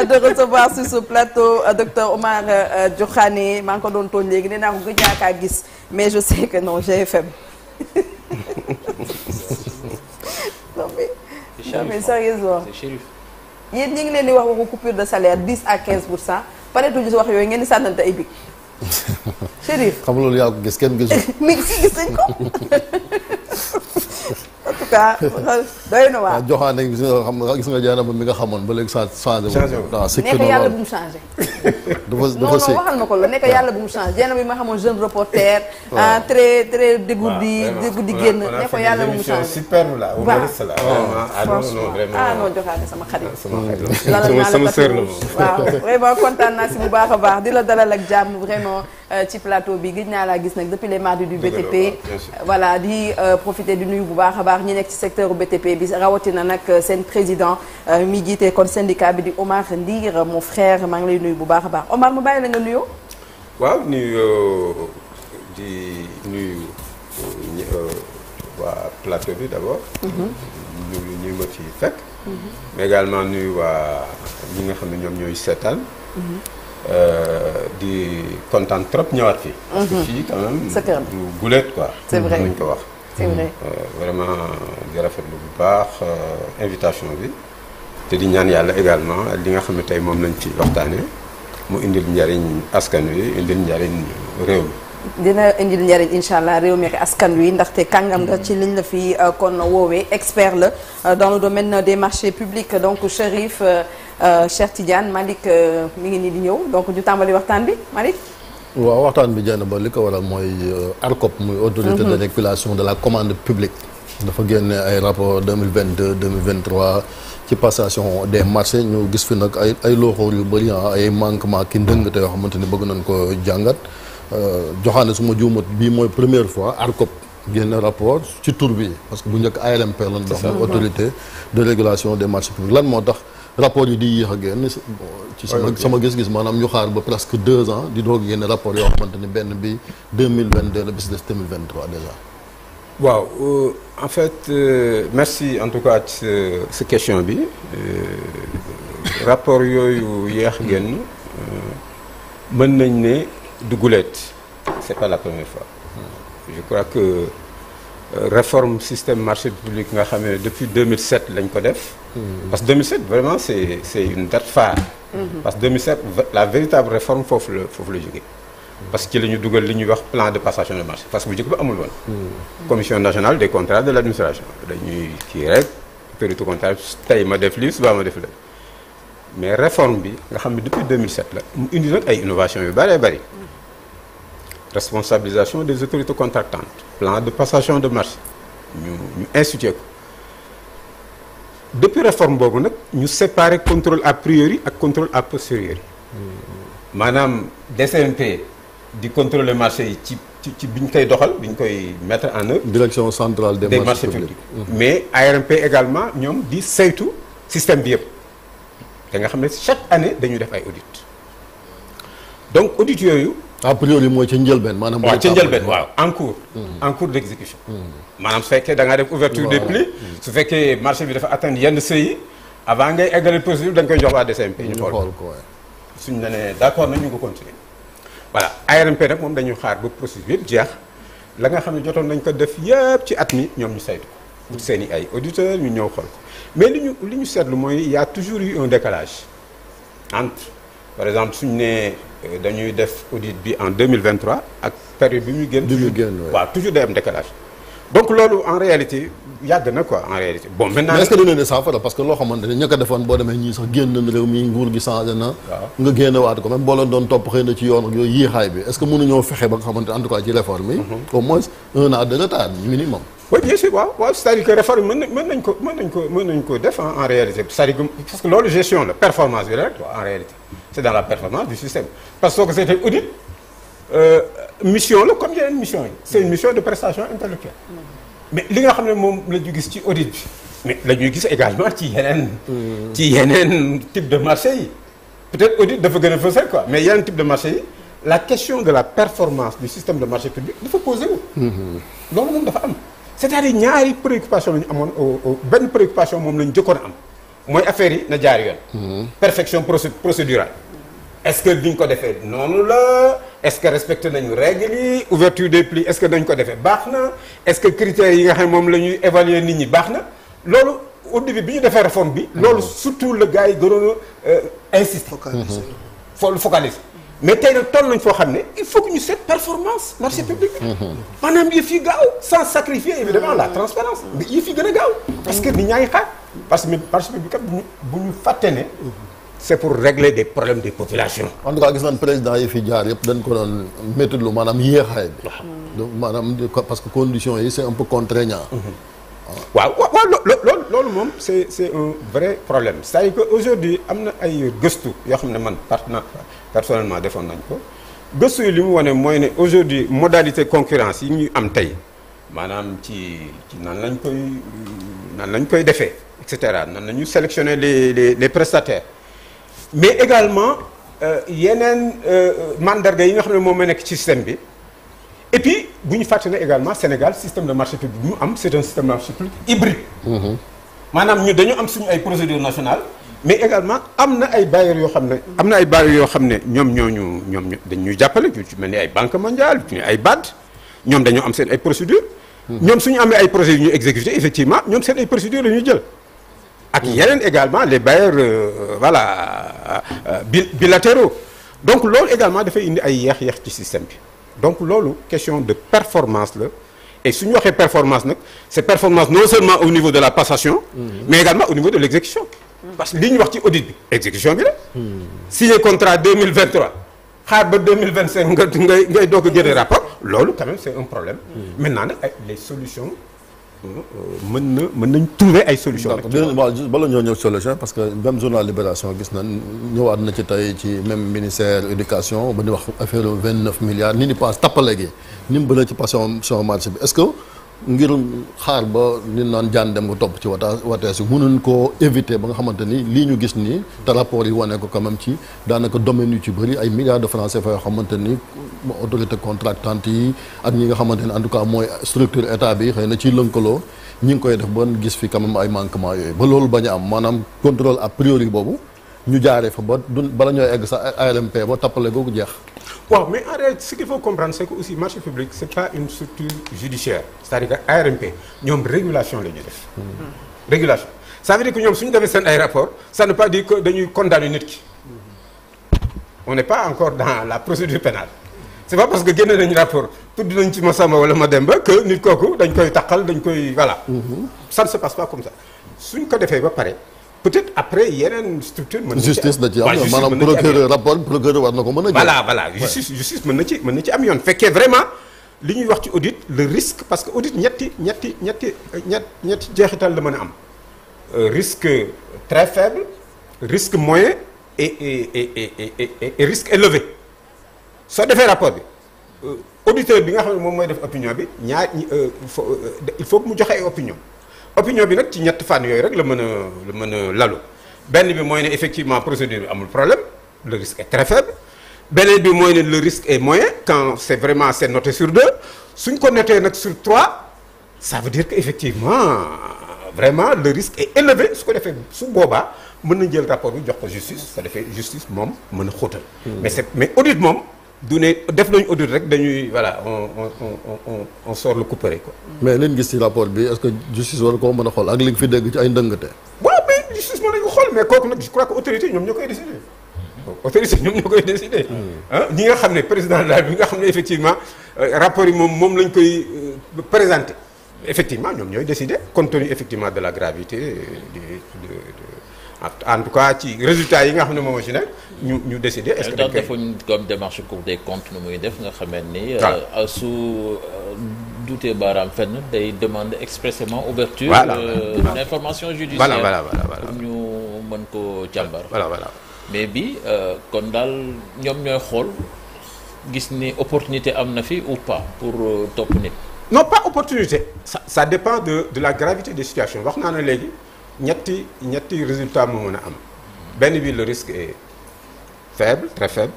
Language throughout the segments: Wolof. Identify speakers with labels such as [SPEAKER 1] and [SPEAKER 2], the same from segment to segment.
[SPEAKER 1] de recevoir sur ce plateau docteur Omar Diokhané maa ngi ko doon tooñ léegi nee naa ko gëj naa kaa gis mais je sais que non GFM. non mais sérieusement yéen ñi ngi leen di wax waxu coupure de salaire 10 à 15% pareetuñu si wax yooyu ngeen di sànnante ay bic. Chérif
[SPEAKER 2] xam loolu yaa ko gis kenn gisul.
[SPEAKER 1] mi si gis nañ ko en tout cas doy na waar.
[SPEAKER 2] Joxaane gis nga jaana ba mi nga xamoon ba léegi changé waaw
[SPEAKER 1] nekk yàlla bu mu changé.
[SPEAKER 2] dafa
[SPEAKER 1] non waxal ma ko la nekk yàlla bu mu changé jaana bi ma xamoon jeune reporter. très très dégourdi génn ne ko yàlla bu mu changé.
[SPEAKER 3] superbe la
[SPEAKER 1] franchement non Joxaane sama xarit.
[SPEAKER 3] sama sœur la moom.
[SPEAKER 1] waaw vraiment kontaan naa si bu baax a baax di la dalal ak jàmm vraiment ci plateau bi gëj naa laa gis nag depuis les mardis du BTP. voilà di profiter di nuyu bu baax a baax ñi nekk ci secteur BTP bi rawatina nag seen président mi jiite kon syndicat bi di Omar Ndir mon frère maa ngi lay nuyu bu baax a baax Omar mu bàyyi la nga nuyoo.
[SPEAKER 3] waaw di nuyu waa plateau bi d'abord. ñu ma ci fekk. mais également nuyu waa ñi nga xam ne ñoom ñooy seetaan. di kontaan trop ñëwaat fii. parce que fii quand même.
[SPEAKER 1] sa kër
[SPEAKER 3] du guleet quoi.
[SPEAKER 1] c'est vrai
[SPEAKER 3] nañ ko wax.
[SPEAKER 1] c'est vrai
[SPEAKER 3] vraiment di rafetlu bu baax invitation bi. te di ñaan yàlla également li nga xam ne tey moom lañ ci waxtaanee mu indil njariñ askan wi indil njariñ réew mi.
[SPEAKER 1] dina indil njariñ incha allah réew mi ak askan wi ndaxte kàngam nga ci liñ la fi kon woowee expert la dans le domaine des marchés publics donc Chérif Cheikh Tidiane Malick mi ngi nii di ñëw donc ñu tàmbali waxtaan bi Malick.
[SPEAKER 2] waaw waxtaan bi jenn ba li ko waral mooy ARCOP muy autorité de régulation de la commande publique dafa génne ay rapport 2022 2023 ci passation des marchés ñu gis fi nag ay looxoor yu bëri ay manquement ki ndëngte yoo xamante ni bëgg nañ ko jàngat Joxaane su ma juumat bii mooy première fois ARCOP génne rapport ci tur bi parce que bu njëkk ARMP lan dox mooy autorité de régulation des marchés publics lan moo tax rapport yi di yéex a génn ci sama gis-gis maanaam ñu xaar ba presque 2 ans di doog génne rapport yoo xamante ni benn bi 2022 la bis des 2023 déjà.
[SPEAKER 3] waaw en fait merci en tout cas ci sa question bi rapport yooyu yéex génn mën nañ ne du guleet c'est pas la première fois je crois que réforme système marché public nga xam ne depuis 2007 lañ ko def parce que 2007 vraiment c'est une date phare parce que 2007 la véritable réforme foofu la jógee parce que ci la ñu dugal li ñuy wax plan de passation de marché parce que bu njëkk ba amul woon commission nationale des contrats de l'administration dañuy kii rek autorité comptable tey ma def lii suba ma def la mais réforme bi nga xam ne depuis 2007 la mu indi nag ay innovation yu bëree bëri responsabilisation des autorités contractantes plan de passation de marché ñu institué ko depuis réforme boobu nag ñu séparer contrôle a priori ak contrôle a posteriori maanaam DCMP di contrôler marché yi ci bi ñu koy doxal bi ñu koy mettre en œuvre.
[SPEAKER 2] direction centrale des marchés publics.
[SPEAKER 3] mais ARMP également ñoom di saytu système bi yëpp da nga xam ne chaque année dañuy def ay audit donc audit yooyu.
[SPEAKER 2] a priori mooy ca njëlbeen maanaam.
[SPEAKER 3] waaw ca njëlbeen waaw en cours d'exécution. maanaam su fekkee da ngaa def ouverture des plis. su fekkee marché bi dafa atteindre yenn seuil yi avant ngay eggale procédure da nga koy jox waa DCMP. ñu xool ko suñ la nee d'accord nañ ñu ko continuer. voilà ARMP nag moom dañuy xaar ba procédure yëpp jeex la nga xam ne jotoon nañ ko def yëpp ci at mi ñoom ñu saytu ko. seen i ay auditeurs ñu ñëw xool ko mais li ñu seetlu mooy y a toujours eu un décalage entre par exemple suñu nee dañuy def audit bi en 2023 ak période bi muy génn. waaw toujours day am décalage. donc loolu en réalité yàgg na quoi en réalité bon maintenant.
[SPEAKER 2] mais est-ce que dina ne saafara parce que loo xamante ne ña ko defoon boo demee ñii sax génn na réew mi nguur gi changé na. nga génne waat ko même boo leen doon topp xëy na ci yoon ak yooyu yéexaay bi est-ce que mënuñoo fexe ba nga xamante en tout cas ci réforme yi. au moins 1 an de retard minimum.
[SPEAKER 3] oui bien sûr waaw c'est-à-dire que réforme mën nañ ko def en réalité c'est-à-dire que parce que loolu gestion la performance bi rek en réalité c'est dans la performance du système parce que soo ko seetee audit mission la comme yeneen mission yi c'est une mission de prestation intellectuelle mais li nga xam ne moom la ñu gis ci audit bi mais la ñuy gis également ci yeneen type de marché yi peut-être audit dafa gën a fësal quoi mais yeneen type de marché yi la question de la performance du système de marché public dafa posé wu loolu moom dafa am c'est-à-dire ñaari préoccupation la ñu amoon benn préoccupation moom la ñu jëkkoon a am mooy affaire yi na jaar yoon. perfection procédurale. est-ce que duñ ko defee noonu la est-ce que respecté nañu règles yi ouverture des plis est-ce que dañ ko defee baax na est-ce que critères yi nga xam ne moom la ñuy évaluer nit ñi baax na loolu au début bi ñu defee réforme bi. loolu surtout le gars yi gënoon a insister. focaliser. mais tey nag toll nañ foo xam ne il faut que ñu seet performance marché public. maanaam yëf yi gaaw sans sacrifier évidemment la transparence mais yëf yi gën a gaaw. parce que nit ñaa ngi xaar parce que marché public kat bu ñu fàtte ne. c'est pour régler des problèmes des populations.
[SPEAKER 2] en tout cas gis nañ président yi fi jaar yëpp dañ ko doon métti lu maanaam yéexaay bi. donc maanaam parce que conditions yi c'est un peu contraignant.
[SPEAKER 3] waaw loolu moom c'est un vrai problème c'est-à-dire que aujourd'hui am na ay gëstu yoo xam ne man personnellement defoon nañ ko gëstu yi li mu wane mooy ne aujourd'hui modalité concurrence yi ñu am tey maanaam ci nan lañ koy defee et cetera nan la ñu sélectionner les prestataires mais également yeneen mandarga yi nga xam ne moom ma nekk ci système bi et puis bu ñu fàtte ne également Sénégal système de marché public bu ñu am c'est un système de marché public hybride. maanaam ñu dañu am suñu ay procédures nationales mais également am na ay bailleurs yoo xam ne ñoom dañuy jàppale ñu ci mel ni ay Banque mondiale ñu ay BAD ñoom dañoo am seen ay procédures. ñoom suñu amee ay projets yu ñu exécuté effectivement ñoom seen ay procédures la ñuy jël. ak yeneen également les bailleurs bilatéraux donc loolu également dafay indi ay yeex ci système bi. donc loolu question de performance la et su ñu waxee performance nag c'est performance non seulement au niveau de la passation mais également au niveau de l'exécution parce que li ñu wax ci audit bi exécution bi la signé contrat 2023 xaar ba 2025 ngay doog a génne rapport loolu quand même c'est un problème maintenant nag les solutions mën nañ trouver ay solutions.
[SPEAKER 2] waaw bala ñoo ñëw solution parce que même journal Libération gis nañ ñëwaat na ci tey ci même ministère éducation ba ñu wax affaire 29 milliards ni pense tappale gi ni mu bëri ci passion marché bi est-ce que ngir xaar ba ni naan jaan dem nga topp ci watees yi mënuñ koo éviter ba nga xamante ni lii ñu gis nii te rapport yi wane ko quand même ci daanaka domaine yu ci bëri ay milliards de francs CFA yoo xamante ni autorité contractante yi ak ñi nga xamante ni en tout cas mooy structure état bi xëy na ciy lënkaloo ñi ngi koy def ba gis fi quand même ay manquements yooyu ba loolu bañ a am maanaam contrôle a priori boobu ñu jaaree fa ba du bala ñooy egg sa ARMP ba tappale googu jeex.
[SPEAKER 3] waaw mais en réalité ce qu'il faut comprendre c'est que aussi marché public c'est pas une structure judiciaire c'est-à-dire que ARMP ñoom régulation la ñuy def. régulation ça veut dire que ñoom suñu defee seen ay rapport ça ne veut pas dire que dañuy condamner nit ki on n'est pas encore dans la procédure pénale c'est pas parce que génne nañu rapport tudd nañ ci Massamba wala Mademba que nit kooku dañ koy taqal dañ koy voilà. ça ne se passe pas comme ça suñ ko defee ba pare. peut-être après yeneen structure mën na ci
[SPEAKER 2] justice da ci am maanaam procureur rapport procureur war na ko mën a
[SPEAKER 3] voilà justice mën na ci am yoon fekkee vraiment li ñuy wax ci audit le risque parce que audit ñetti jeexital la mën a am risque très faible risque moyen et risque élevé soo defee rapport bi auditeur bi nga xam ne moom mooy def opinion bi il faut que mu joxe ay opinion bi nag ci ñett fànn yooyu rek la mën a lalu benn bi mooy ne effectivement procédure bi amul problème le risque est très faible beneen bi mooy ne le risque est moyen quand c'est noté sur 2 suñ ko noté nag sur 3 ça veut dire que effectivement vraiment le risque est élevé su ko defee su boobaa mën na jël rapport bi jox ko justice su ko defee justice moom mën a xóotal mais audit moom du ne def nañu audit rek dañuy voilà on sort le couperet quoi.
[SPEAKER 2] mais leen gis ci rapport bi est-ce que justice war koo mën a xool ak li nga fi dégg ci ay ndëngate.
[SPEAKER 3] waaw mais justice mën nañu ko xool mais kooku nag je crois que autorité ñoom ñoo koy décider. ñi nga xam ne président de la République nga xam ne effectivement rapport yi moom lañ koy présenter effectivement ñoom ñooy décider compte tenu effectivement de la gravité en tout cas ci résultats yi nga xam ne moom ci nekk ñu décider. est-ce que dañ koy
[SPEAKER 4] defuñ comme démarche Cour des comptes nu muy def nga xamee ni. su duutee baaraam fenn day demander expressément ouverture. d'information judiciaire.
[SPEAKER 3] voilà
[SPEAKER 4] pour ñu mën ko càmbar.
[SPEAKER 3] voilà.
[SPEAKER 4] mais bi kon daal ñoom ñooy xool gis ni opportunité am na fi ou pas pour topp nit.
[SPEAKER 3] non pas opportunité ça dépend de la gravité des situations wax naa ne léegi ñetti résultat moo mën a am benn bi le risque est faible très faible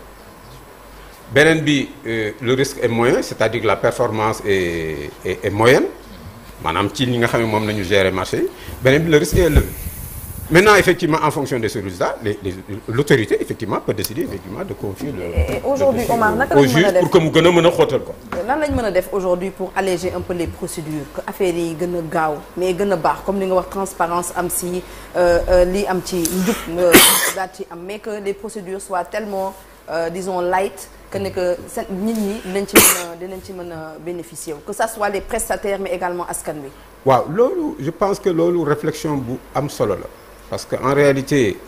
[SPEAKER 3] beneen bi le risque est moyen c'est-à-dire que la performance est moyenne maanaam ci ñi nga xam ne moom nañu gérer marché yi beneen bi le risque est élevé Maintenant, effectivement, en fonction de ce résultat, l'autorité, effectivement, peut décider, effectivement, de confier
[SPEAKER 1] aujourd'hui, Omar,
[SPEAKER 3] au juge pour que mu gën a mën a xóotal ko.
[SPEAKER 1] lan lañ mën a def aujourd'hui pour alléger un peu les procédures, que affaire yi gën a gaaw mais gën a baax comme li nga wax transparence am si lii am ci njub daal ci am mais que les procédures soient tellement disons light que ne que nit ñi dinañ ci mën a bénéficier wu que ça soit les prestataires mais également askan wi.
[SPEAKER 3] waaw loolu je pense que loolu réflexion bu am solo la. parce que en réalité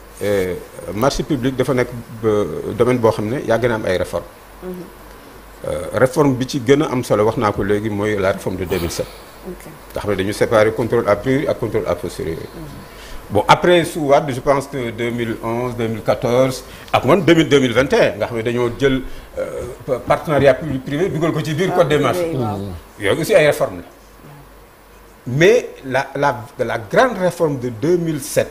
[SPEAKER 3] marché public dafa nekk domaine boo xam ne yàgg na am ay réformes. réforme bi ci gën a am solo wax naa ko léegi mooy la réforme de 2007. nga xam ne dañu séparer contrôle a priori ak contrôle a posteriori. bon après su Wade je pense que 2011 2014 ak man 2021 nga xam ne dañoo jël partenariat public privé dugal ko ci biir code des marchés. yooyu aussi ay réformes la. mais la grande réforme de 2007.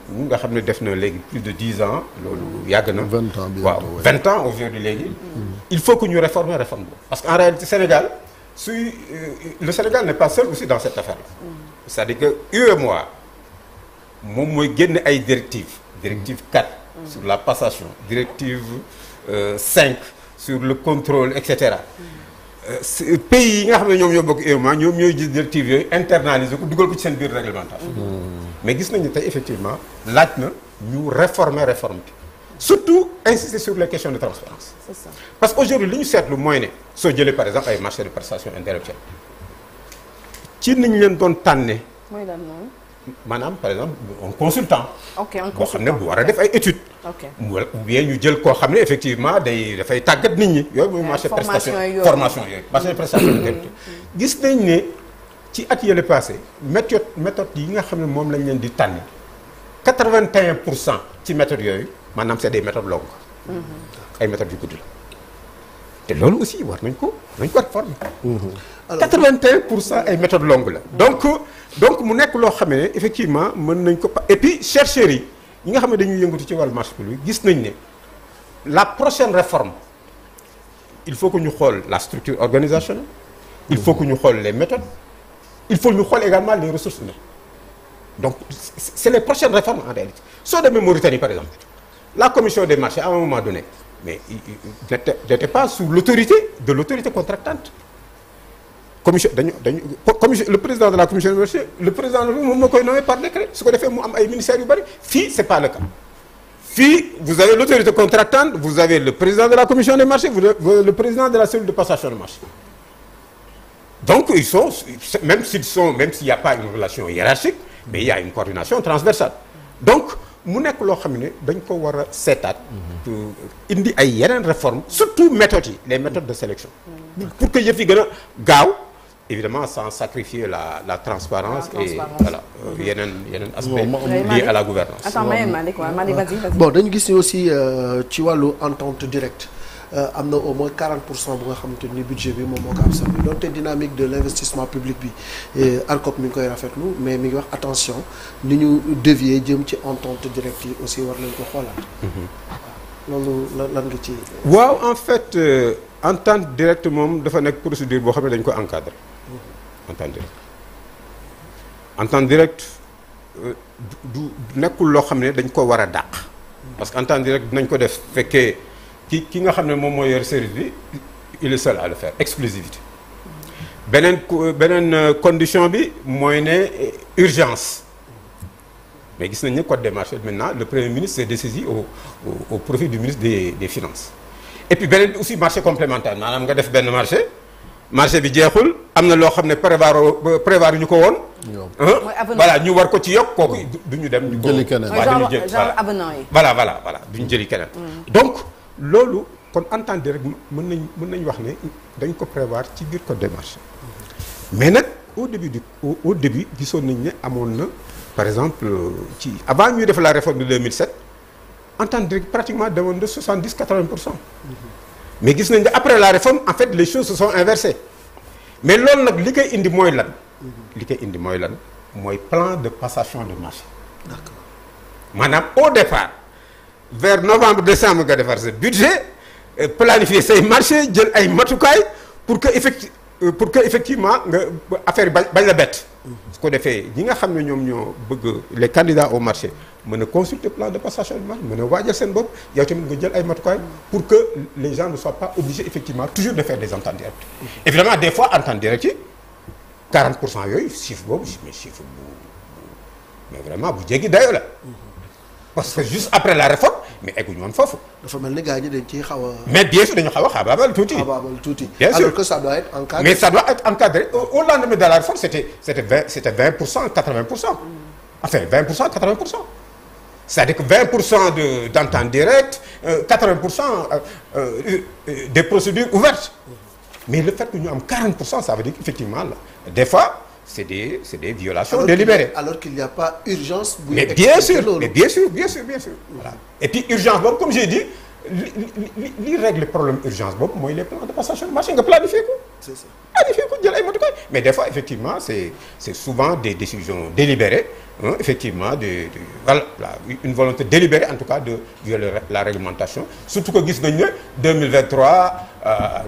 [SPEAKER 3] nga xam ne def na léegi plus de 10 ans loolu yàgg na.
[SPEAKER 2] 20 ans
[SPEAKER 3] waaw 20 ans aujourd'hui léegi. il faut que ñu réformer réforme boobu. parce que en réalité Sénégal le Sénégal n'est pas seul aussi dans cette affaire là. c'est-à-dire que UEMOA moom mooy génne ay directives. directive 4. sur la passation. directive 5. sur le contrôle et cetera. pays yi nga xam ne ñoom ñoo bokk UEMOA ñoom ñooy gis directives yooyu internaliser ko dugal ko ci seen biir réglementation. mais gis nañu tey effectivement laaj na ñu réforme bi surtout insister sur les questions de transparence.
[SPEAKER 1] C'est ça.
[SPEAKER 3] parce que aujourd'hui li ñu seetlu mooy ne soo jëlee par exemple ay marché de prestation intellectuelle ci ni ñu leen doon tànne.
[SPEAKER 1] mooy lan noonu.
[SPEAKER 3] maanaam par exemple un consultant.
[SPEAKER 1] ok un
[SPEAKER 3] boo xam ne bu war a def ay études.
[SPEAKER 1] ok
[SPEAKER 3] ou bien ñu jël koo xam ne effectivement dafay tàggat nit ñi. yooyu mooy marché prestation formation yooyu. marché de prestation intellectuelle gis nañ ne ci at yële passé méthode yi nga xam ne moom lañ leen di tànn 81% ci méthodes yooyu maanaam c'est des méthodes longues. ay méthodes yu gudd la. te loolu aussi war nañ ko réformer. 81% ay méthodes longues la. donc mu nekk loo xam ne effectivement mën nañ ko et puis chercheurs yi nga xam ne dañuy yëngatu ci wàllu marché public gis nañ ne la prochaine réforme il faut que ñu xool la structure organisationnelle. il faut que ñu xool les méthodes. il faut ñu xool également les ressources humaines. donc c'est les prochaines réformes en réalité soo demee Mauritanie par exemple la commission des marchés à un moment donné mais il n'était pas sous l'autorité de l'autorité contractante. commission le président de la commission des marchés le président moom moo koy nommé par décret su ko defee mu am ay ministères yu bari fii c'est pas le cas fii vous avez l'autorité contractante vous avez le président de la commission des marchés vous avez le président de la cellule de passation de marché. donc ils sont même s'il n'y a pas une relation hiérarchique mais il y a une coordination transversale donc mu nekk loo xam ne dañ ko war a seetaat indi ay yeneen réformes surtout méthodes yi les méthodes de sélection pour que yëf yi gën a gaaw évidemment sans sacrifier la transparence et voilà yeneen aspect lié à la gouvernance.
[SPEAKER 1] Attends Malick vas-y.
[SPEAKER 5] bon dañu gis ni aussi ci wàllu entente directe am na au moins 40% bu nga xamante ni budget bi moom moo ko absorbé donte dynamique de l'investissement public bi ARCOP mi ngi koy rafetlu mais mi ngi wax attention ni ñu dévier jëm ci entente directe yi aussi war nañ ko xoolaat. loolu lan nga ci.
[SPEAKER 3] waaw en fait entente directe moom dafa nekk procédure boo xam ne dañ ko encadrer. entente directe du nekkul loo xam ne dañ ko war a dàq. parce que entente directe dinañ ko def fekkee. ki nga xam ne moom mooy yor service bi il est seul à le faire exclusivité beneen condition bi mooy ne urgence mais gis nañ ne code des marchés maintenant le premier ministre s'est dessaisi au profit du ministre des finances et puis beneen bi aussi marché complémentaire maanaam nga def benn marché bi jeexul am na loo xam ne prévoir ñu ko woon. voilà ñu war ko ci yokk kooku du ñu dem. ñu
[SPEAKER 2] jëli keneen
[SPEAKER 1] genre avenant yi.
[SPEAKER 3] voilà du ñu jëli keneen. donc loolu kon entente rek mën nañ wax ne dañ ko prévoir ci biir code des marchés mais nag au début gisoon nañ ne amoon na par exemple ci avant ñuy def la réforme de 2007 entente directe pratiquement demoon de 70-80%. mais gis nañ ne après la réforme en fait les choses se sont inversées mais loolu nag li koy indi mooy lan. mooy plan de passation de marché.
[SPEAKER 5] d'accord
[SPEAKER 3] maanaam au départ. vers novembre décembre nga defar sa budget planifier say marché jël ay matukaay pour que pour que effectivement nga affaire yi bañ la bett. su ko defee ñi nga xam ne ñoom ñoo bëgg les candidats au marché mën a consulter plan de passation de marché mën a waajal seen bopp yow tamit nga jël ay matukaay pour que les gens ne soient pas obligés effectivement toujours de faire des ententes directes. évidemment des fois ententes directes yi 40% yooyu chiffre boobu mais chiffre mais vraiment bu jéggi dayoo la. parce que juste après la réforme mais egguñu woon foofu.
[SPEAKER 5] dafa mel ni gars ñi dañ ciy xaw a.
[SPEAKER 3] mais bien sûr dañu xaw a xaabaabal tuuti. bien sûr
[SPEAKER 5] alors que ça doit être encadré.
[SPEAKER 3] mais ça doit être encadré au lendemain de la réforme c'était 20% 80%. enfin 20% 80%. c'est-à-dire que 20% d'entente directe 80% des procédures ouvertes. mais le fait que ñu am 40% ça veut dire qu'effectivement là des fois. c'est des violations délibérées.
[SPEAKER 5] Alors qu'il n'y a pas urgence.
[SPEAKER 3] Mais bien sûr, voilà. Et puis urgence boobu comme j'ai dit li règle problème urgence boobu mooy les plans de passation de marché nga planifier ko.
[SPEAKER 5] C'est ça.
[SPEAKER 3] Planifier ko jël ay matukaay mais des fois effectivement c'est souvent des décisions délibérées effectivement voilà une volonté délibérée en tout cas de violer la réglementation surtout que gis nañ ne 2023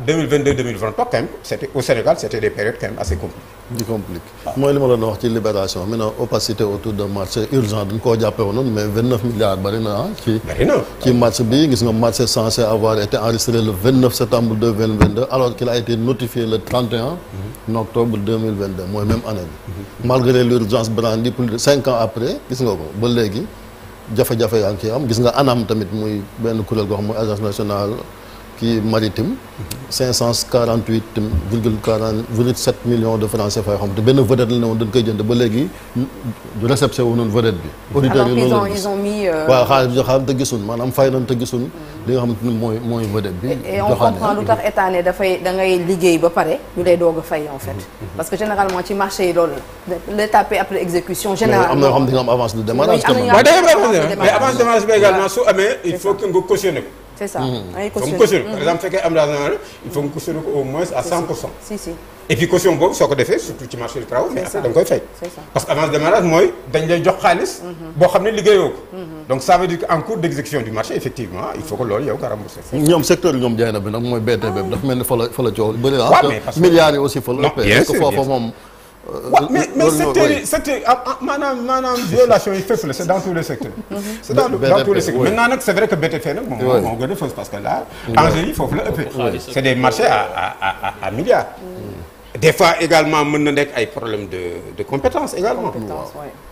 [SPEAKER 3] 2022 2023 quand même c'était au Sénégal c'était des périodes quand même assez compliquées.
[SPEAKER 2] mooy li ma la doon wax ci libération maintenant opacité autour de marché urgent dañ koo jàppee woon mais 29 milliards bari na ci marché bi gis nga marché censé avoir été enregistré le 29 septembre 2022 alors qu'il a été notifié le 31 octobre 2022 mooy même année bi. malgré l'urgence brandie plus de 5 ans après gis nga ko ba léegi jafe-jafe yaa ngi ciy am gis nga ANAM tamit muy benn kuréel goo xam mooy agence nationale maritime 548,7 millions de francs CFA yoo xam te benn vedette la ne woon dañ koy jënd ba léegi du réception wu noonu vedette bi. auditeurs yi loolu
[SPEAKER 1] ils ont mis.
[SPEAKER 2] waaw xaalis te gisul maanaam fay nañ te gisul li nga xamante ni mooy vedette bi.
[SPEAKER 1] et on comprend lu tax état ne da ngay liggéey ba pare ñu lay doog a fay en fait. parce que généralement ci marché yi loolu l'état paie après exécution. généralement am
[SPEAKER 2] na yoo xam ne di nga am avance de démarrage.
[SPEAKER 3] mais avance de démarrage bi également su amee il faut que nga cautionner ko.
[SPEAKER 1] c'est ça ay
[SPEAKER 3] caution par exemple fekkee am naa il faut nga cautionner ko au moins à 100%.
[SPEAKER 1] si
[SPEAKER 3] et puis caution boobu soo ko defee surtout ci marché du travail mais après da nga koy fay.
[SPEAKER 1] c'est ça
[SPEAKER 3] parce que avance de démarrage mooy dañ lay jox xaalis. boo xam ne liggéeyoo ko. donc ça veut dire que en cours d'exécution du marché effectivement il faut que loolu yow nga rembourser.
[SPEAKER 2] ñoom secteur ñoom jaay na bi nag mooy BTP bi dafa mel ni fa la coow bëri na.
[SPEAKER 3] waaw mais parce que
[SPEAKER 2] milliards yi aussi fa la.
[SPEAKER 3] non bien sûr
[SPEAKER 2] foofu moom.
[SPEAKER 3] waaw mais secteur maanaam violation yi fépp la c'est dans tous les secteurs. c'est dans tous les secteurs maintenant nag c'est vrai que BTP nag moom moo gën a fës parce que là enjeu yi foofu la ëppee. c'est des marchés à milliards. des fois également mën na nekk ay problèmes de compétences également.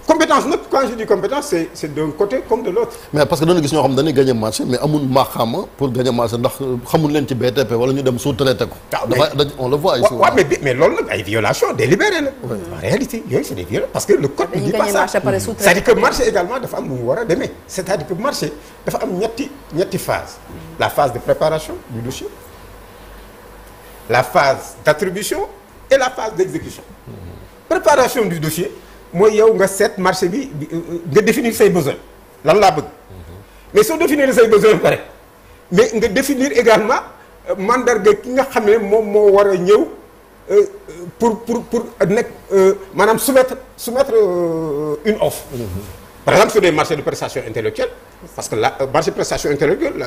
[SPEAKER 3] compétence nag quand je dis compétence c'est d'un côté comme de l'autre.
[SPEAKER 2] mais parce que dañu gis ñoo xam dañuy gagner marché mais amul maxaama pour gagner marché ndax xamul leen ci BTP wala ñu dem sous-traité ko. on le voit ici.
[SPEAKER 3] waaw mais loolu nag ay violations délibérées la. en réalité yooyu c'est des violations parce que le code ne dit pas ça. c'est-à-dire que marché également dafa am nu mu war a demee. c'est-à-dire que marché dafa am ñetti phase. la phase de préparation du dossier. la phase d'attribution et la phase d'exécution. préparation du dossier. mooy yow nga seet marché bi nga définir say besoins lan laa bëgg mais soo définir say besoins ba pare mais nga définir également mandarga ki nga xam ne moom moo war a ñëw pour nekk maanaam soumettre une offre. par exemple sur des marchés de prestation intellectuelle parce que la marché de prestation intellectuelle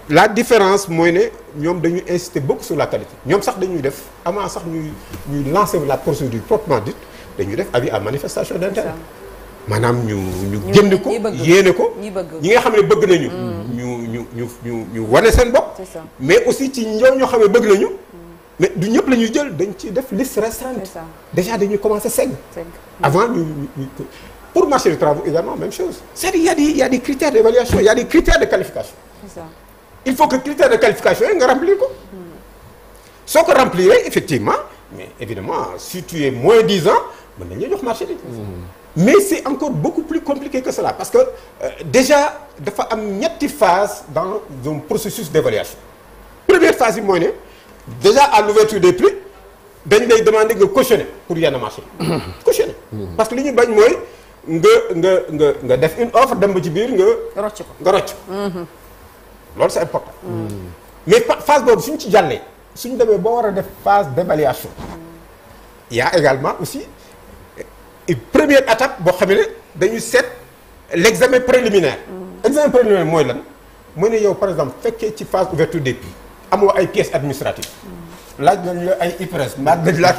[SPEAKER 3] la différence mooy ne ñoom dañuy insister beaucoup sur la qualité ñoom sax dañuy def avant sax ñuy lancer la procédure proprement dite dañuy def avis à manifestation d'intérêt maanaam ñu génn ko yéene ko ñi nga xam ne bëgg nañu ñu wane seen bopp mais aussi ci ñoo xam ne bëgg nañu mais du ñëpp la ñuy jël dañ ci def liste restreinte déjà dañuy commencer segg avant ñu pour marché du travail également même chose c'est-à-dire il y a des critères d'évaluation il y a des critères de qualification. C'est ça. Il faut que critères de qualification yi nga remplir ko soo ko remplir effectivement mais évidemment si tu es moins 10 ans mën nañu jox marché bi. mais c'est encore beaucoup plus compliqué que cela parce que déjà dafa am ñetti phase dans un processus d'évaluation première phase yi mooy ne déjà à l'ouverture des prix dañ lay demander nga cautionner pour yenn marché cautionner parce que li ñu bañ mooy nga def une offre dem ba ci biir nga rocc loolu c'est important. mais phase boobu suñ ci jàllee suñ demee boo war a def phase d'évaluation il y a également aussi une première étape boo xam ne dañuy seet l'examen préliminaire. examen préliminaire mooy lan mooy ne yow par exemple fekkee ci phase ouverture des prix amoo ay pièces administratives. laaj nañ la ay IPRES laaj nañ la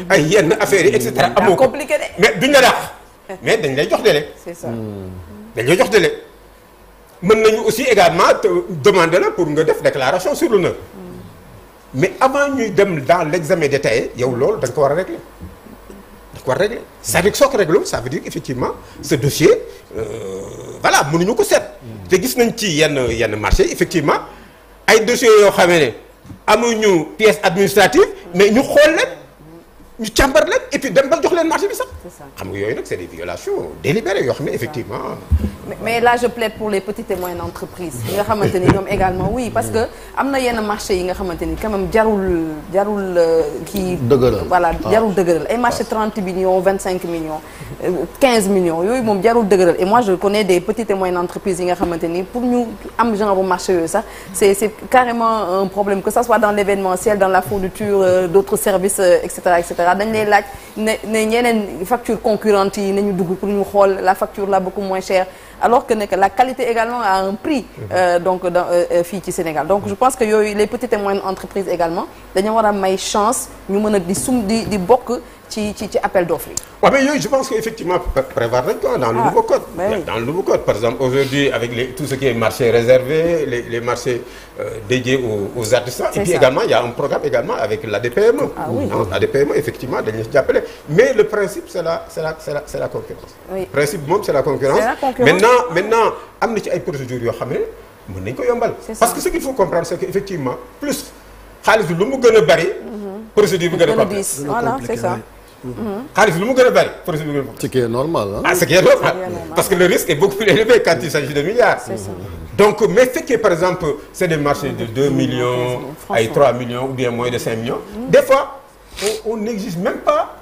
[SPEAKER 3] ay yenn affaires yi et cetera. amoo ko mais duñ la dàq. mais dañ lay jox délai.
[SPEAKER 1] c'est ça.
[SPEAKER 3] dañ lay jox délai. mën nañu aussi également te demander la pour nga def déclaration sur l'honneur. mais avant ñuy dem dans l'examen détaillé yow loolu da nga ko war a régler. da nga ko war a régler c'est-à-dire que soo ko réglé ça veut dire effectivement ce dossier voilà mënuñu ko seet. te gis nañ ci yenn marché effectivement ay dossiers yoo xamee ne amuñu pièce administrative mais ñu xool leen ñu càmbar leen et puis dem ba jox leen marché bi sax. xam nga yooyu nag c'est des violations délibérées yoo xam ne effectivement.
[SPEAKER 1] mais là je plaide pour les petites et moyennes entreprises yi nga xamante ni ñoom également oui parce que am na yenn marché yi nga xamante ni quand même jarul kii.
[SPEAKER 2] dëgëral
[SPEAKER 1] voilà jarul dëgëral ay marché 30 millions 25 millions 15 millions yooyu moom jarul dëgëral et moi je connais des petites et moyennes entreprises yi nga xamante ni pour ñu am genre marché yooyu sax c'est carrément un problème que ça soit dans l'événementiel dans la fourniture d'autres services et cetera dañ lay laaj ne ñeneen facture concurrente yi nañu dugg pour ñu xool la facture là beaucoup moins chère alors que la qualité également a un prix donc fii ci Sénégal donc je pense que yooyu les petites et moyennes entreprises également dañu war a may chance ñu mën a di bokk ci appel d'offres yi.
[SPEAKER 3] waaw mais yooyu je pense que effectivement prévoir nañ ko dans le nouveau code. Dans le nouveau code par exemple aujourd'hui avec tout ce qui est marché réservé les marchés dédiés aux artisans. Et puis également il y a un programme également avec l'ADPME.
[SPEAKER 1] Ah oui.
[SPEAKER 3] l'ADPME effectivement dañuy jàppale mais le principe c'est la concurrence.
[SPEAKER 1] Oui.
[SPEAKER 3] Principe moom c'est la concurrence. Maintenant am na ci ay procédures yoo xam ne mën nañu ko yombal. parce que ce qu'il faut comprendre c'est que effectivement plus xaalis bi lu mu gën a bari. procédure bi gën a complexe.
[SPEAKER 1] Voilà c'est ça.
[SPEAKER 3] xaalis lu mu gën a bari procédure bi gën a complexe.
[SPEAKER 2] ce qui est normal hein.
[SPEAKER 3] Ce qui est normal parce que le risque est beaucoup plus élevé quand il s'agit de milliards.
[SPEAKER 1] C'est ça.
[SPEAKER 3] Donc mais fekkee par exemple c'est des marchés de 2 millions ay 3 millions ou bien moins de 5 millions. Des fois on n'exige même pas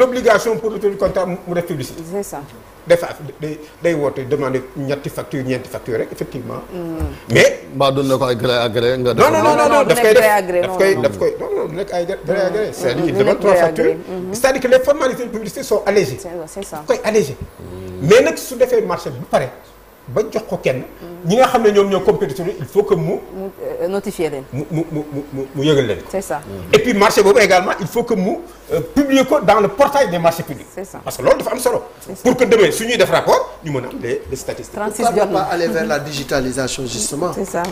[SPEAKER 3] l'obligation pour l'autorité comptable mu def publicité.
[SPEAKER 1] C'est ça.
[SPEAKER 3] des fois day woote demander ñetti facture rek effectivement. mais.
[SPEAKER 2] mbaa doon na ko ay gré à gré nga.
[SPEAKER 3] non daf koy def non du nekk ay gré à gré. c'est-à-dire il demande 3 factures. c'est-à-dire que les formalités de publicité sont allégées.
[SPEAKER 1] c'est ça
[SPEAKER 3] koy allégé. mais nag su defee marché bi pare ba jox ko kenn. ñi nga xam ne ñoom ñoo compétitionné il faut que mu
[SPEAKER 1] notifier leen.
[SPEAKER 3] mu yëgal leen.
[SPEAKER 1] c'est ça.
[SPEAKER 3] et puis marché boobu également il faut que mu publier ko dans le portail des marchés publics.
[SPEAKER 1] C'est ça.
[SPEAKER 3] parce que loolu dafa am solo. pour que demain su ñuy def rapport ñu mën a am les statistiques.
[SPEAKER 5] Pourquoi ne pas aller vers la digitalisation justement.
[SPEAKER 1] C'est ça.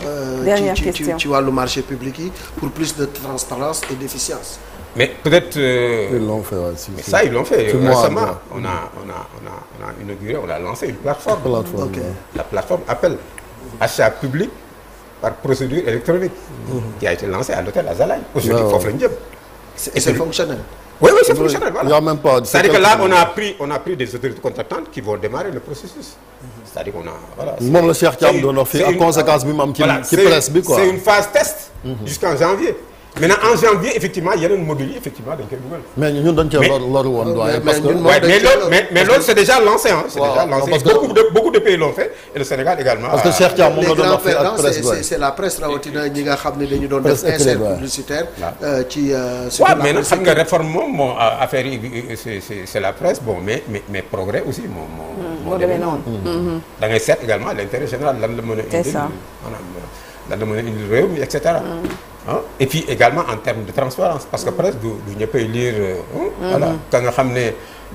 [SPEAKER 1] Dernière question
[SPEAKER 5] ci wàllu marché public yi pour plus de transparence et d'efficience.
[SPEAKER 3] mais peut-être.
[SPEAKER 2] ils l'ont fait aussi.
[SPEAKER 3] mais ça ils l'ont fait récemment. on a inauguré on a lancé une plateforme.
[SPEAKER 5] Ok.
[SPEAKER 3] La plateforme appelle achat public par procédure électronique. qui a été lancée à l'hôtel Azalaï. aujourd'hui foofu lañu jëm.
[SPEAKER 5] c'est fonctionnel.
[SPEAKER 3] Oui, c'est fonctionnel, voilà.
[SPEAKER 2] Il y a même pas.
[SPEAKER 3] C'est-à-dire que là, on a pris des autorités contractantes qui vont démarrer le processus. C'est-à-dire qu'on a voilà.
[SPEAKER 2] moom la Cheikh Thiam doon wax fii ak conséquence bi mu am ci presse bi quoi.
[SPEAKER 3] C'est une phase test. Jusqu'en janvier. Maintenant en janvier effectivement yeneen modules yi effectivement dañ koy dugal.
[SPEAKER 2] mais ñun dañ cee loru woon doyen parce que.
[SPEAKER 3] mais loolu c'est déjà lancé hein. C'est déjà lancé.
[SPEAKER 2] parce que
[SPEAKER 3] beaucoup de pays l'ont fait et le Sénégal également.
[SPEAKER 2] parce que Cheikh Thiam moom la doon wax fii ak presse bi
[SPEAKER 5] c'est la presse rawatina ñi nga xam ne dañu doon def insert publicitaire. ci
[SPEAKER 3] waaw mais nag xam nga réforme moom affaire yi c'est la presse bon mais progrès aussi moo demee noonu. da ngay seet également l'intérêt général lan la mën a indil.
[SPEAKER 1] C'est ça.
[SPEAKER 3] maanaam lan la mën a indil réew mi et cetera. et puis également en termes de transparence parce que presque du ñëppay lire. voilà ka nga xam ne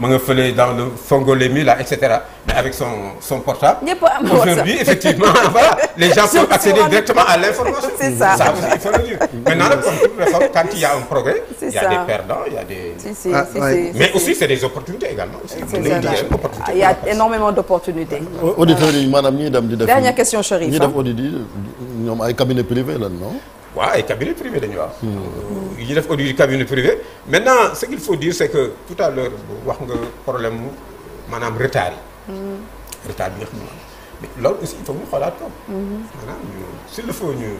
[SPEAKER 3] ma nga fële dans le Fongolémi là et cetera mais avec son portable.
[SPEAKER 1] ñëpp am
[SPEAKER 3] aujourd'hui effectivement voilà les gens peuvent accéder directement à l'information.
[SPEAKER 1] C'est ça.
[SPEAKER 3] Ça aussi il faut le dire. Maintenant nag comme toute réforme quand il y a un progrès.
[SPEAKER 1] C'est
[SPEAKER 3] il y a
[SPEAKER 1] ça.
[SPEAKER 3] des perdants il y a des.
[SPEAKER 5] Mais
[SPEAKER 3] aussi c'est des opportunités également.
[SPEAKER 1] Il y a énormément d'opportunités.
[SPEAKER 2] auditeurs yi maanaam ñiy dem di def.
[SPEAKER 1] Dernière question Chérif.
[SPEAKER 2] ñi def audit yi ñoom ay cabinet privé lan non.
[SPEAKER 3] waaw ay cabinet privé dañu wax. yi ñu def audit du cabinet privé. maintenant ce qu'il faut dire c'est que tout à l'heure wax nga problème mu maanaam retard yi. retard bi nga xam ne mais loolu aussi il faut ñu xoolaat ko. maanaam s'il le faut ñu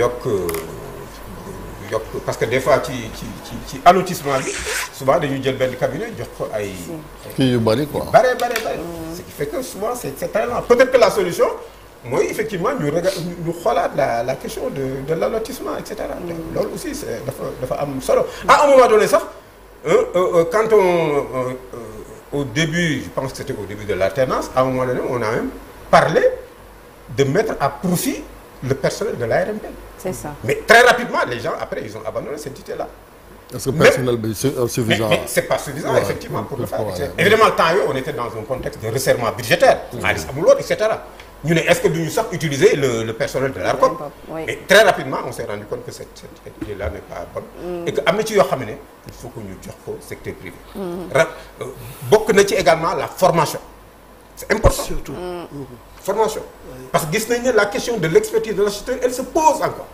[SPEAKER 3] yokk parce que des fois ci allotissement bi souvent dañuy jël benn cabinet jox ko ay.
[SPEAKER 2] kii yu bari quoi.
[SPEAKER 3] bare. ce qui fait que souvent c'est très lent peut-être que la solution. mooy effectivement ñu xoolaat la question de l'allotissement et cetera. loolu aussi c'est dafa am solo. à un moment donné sax quand au début je pense que c'était au début de l'alternance à un moment donné on a même parlé de mettre à profit le personnel de l'ARMP.
[SPEAKER 1] C'est ça.
[SPEAKER 3] Mais très rapidement, les gens, après, ils ont abandonné cette idée-là.
[SPEAKER 2] Est-ce que le personnel est suffisant?
[SPEAKER 3] Mais c'est pas suffisant, effectivement, pour le faire. Évidemment, tant on était dans un contexte de resserrement budgétaire, etc. Nous, est-ce que nous savons utiliser le personnel de l'ARCOP? Mais très rapidement, on s'est rendu compte que cette idée-là n'est pas bonne. Et que, il faut que nous disions au secteur privé. Beaucoup de également la formation. C'est important. Surtout. Formation. Parce que la question de l'expertise de l'architecture, elle se pose encore.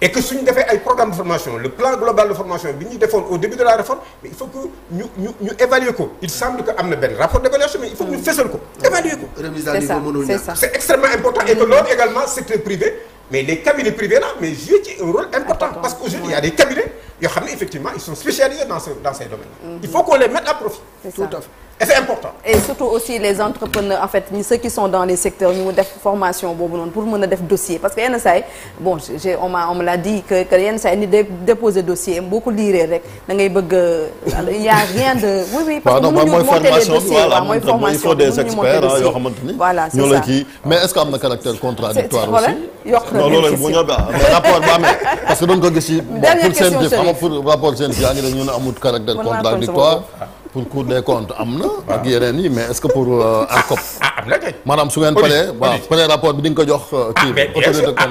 [SPEAKER 3] Et que si nous avons un programme de formation, le plan global de formation, au début de la réforme, mais il faut que nous évaluions. Il semble qu'il y a un rapport d'évaluation, mais il faut que nous fassions évaluer. C'est extrêmement important. Et que l'autre également, secteur privé, mais les cabinets privés là, mais jouent un rôle important. Parce qu'aujourd'hui, il y a des cabinets, effectivement, ils sont spécialisés dans ces domaines. Il faut qu'on les mette à profit.
[SPEAKER 1] Tout à fait.
[SPEAKER 3] Et c'est important.
[SPEAKER 1] Et surtout aussi les entrepreneurs, en fait, ceux qui sont dans les secteurs, nous avons formation pour nous faire dossier. Parce que bon, on me l'a dit que nous déposer dossier, beaucoup lire, il n'y a rien de... Oui, parce que nous monter les dossiers,
[SPEAKER 2] il faut des experts. Voilà, c'est ça. Mais est-ce qu'il y a un caractère contradictoire aussi? Non, parce que donc, pour le rapport CNC, il y a un caractère contradictoire. Pour le Cour des comptes, mais est-ce que pour ARCOP? Madame Souven Palais, le rapport de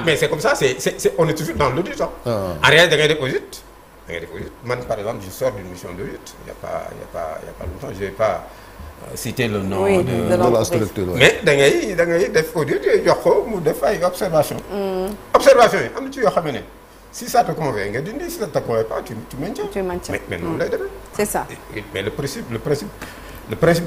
[SPEAKER 3] mais c'est comme ça, on est toujours dans l'audit. En réalité, audit. Moi, par exemple, je sors d'une mission d'audit. Il n'y a pas longtemps, je n'ai pas cité le nom
[SPEAKER 1] de
[SPEAKER 2] la structure.
[SPEAKER 3] Mais il y a des audits, il y a des observations. Observation, si ça te convient, si ça ne te convient pas, tu maintiens. Mais non,
[SPEAKER 1] c'est ça.
[SPEAKER 3] Mais le principe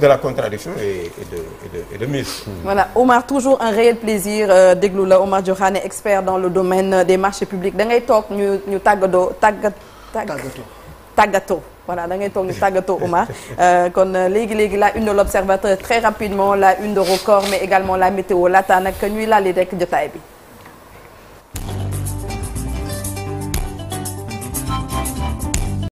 [SPEAKER 3] de la contradiction est de mise.
[SPEAKER 1] Voilà, Omar, toujours un réel plaisir d'Egloula. Omar Diokhane, expert dans le domaine des marchés publics. Dans les talks, nous tagato. Voilà, dans les talks, nous tagato, Omar. La une de l'Observateur, très rapidement, la une de Record, mais également la météo. Là, nous avons les decks de Taïbi.